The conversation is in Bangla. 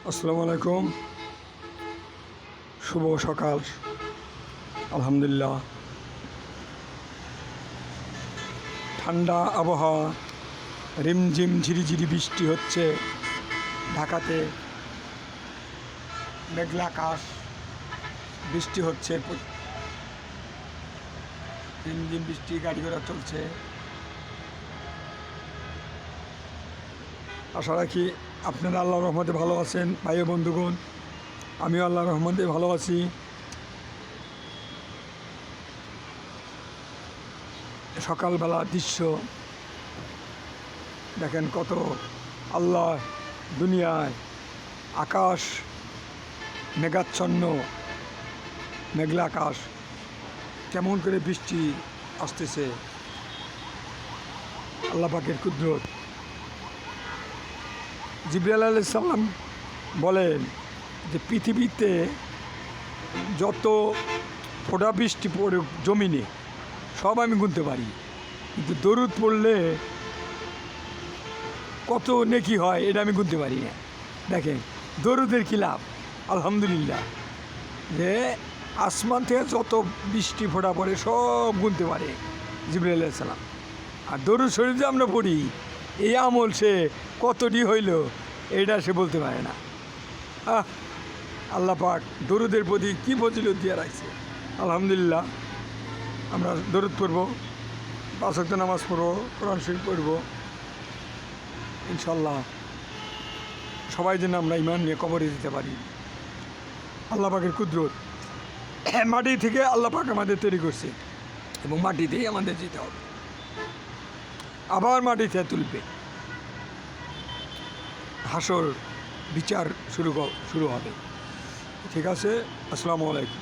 আসসালামু আলাইকুম। শুভ সকাল। আলহামদুলিল্লাহ, ঠান্ডা আবহাওয়া, রিমঝিম ঝিরিঝিরি বৃষ্টি হচ্ছে ঢাকাতে। মেঘলা আকাশ, বৃষ্টি হচ্ছে, রিমঝিম বৃষ্টি, গাড়ি ঘোড়া চলছে। আশা রাখি আপনারা আল্লাহর রহমতে ভালো আছেন। ভাই ও বন্ধুগণ, আমিও আল্লাহর রহমতে ভালো আছি। সকালবেলা দৃশ্য দেখেন, কত আল্লাহ দুনিয়ায়, আকাশ মেঘাচ্ছন্ন, মেঘলা আকাশ, কেমন করে বৃষ্টি আসতেছে, আল্লাহ পাকের কুদরত। জিবরাইল আলাইহিস সালাম বলেন যে পৃথিবীতে যত ফোঁটা বৃষ্টি পড়ে জমিনে সব আমি গুনতে পারি, কিন্তু দরুদ পড়লে কত নেকি হয় এটা আমি গুনতে পারি না। দেখেন দরুদের কী লাভ। আলহামদুলিল্লাহ, যে আসমান থেকে যত বৃষ্টি ফোঁটা পড়ে সব গুনতে পারে জিবরাইল আলাইহিস সালাম। আর দরুদ শরীফ যে আমরা পড়ি, এই আমল সে কতটি হইল এইটা সে বলতে পারে না। আল্লাহ পাক দরুদের প্রতি কী ফজিলত দিয়ে রাখছে। আলহামদুলিল্লাহ, আমরা দরুদ পড়ব, 5 ওয়াক্ত নামাজ পড়ব, কোরআন শরীফ পড়ব, ইনশাল্লাহ সবাই যেন আমরা ইমান নিয়ে কবরে দিতে পারি। আল্লাহ পাকের কুদরত, মাটি থেকে আল্লাহ পাক আমাদের তৈরি করছে এবং মাটিতেই আমাদের যেতে হবে, আবার মাটিতে তুলবে। হাসর বিচার শুরু হবে। ঠিক আছে, আসসালামু আলাইকুম।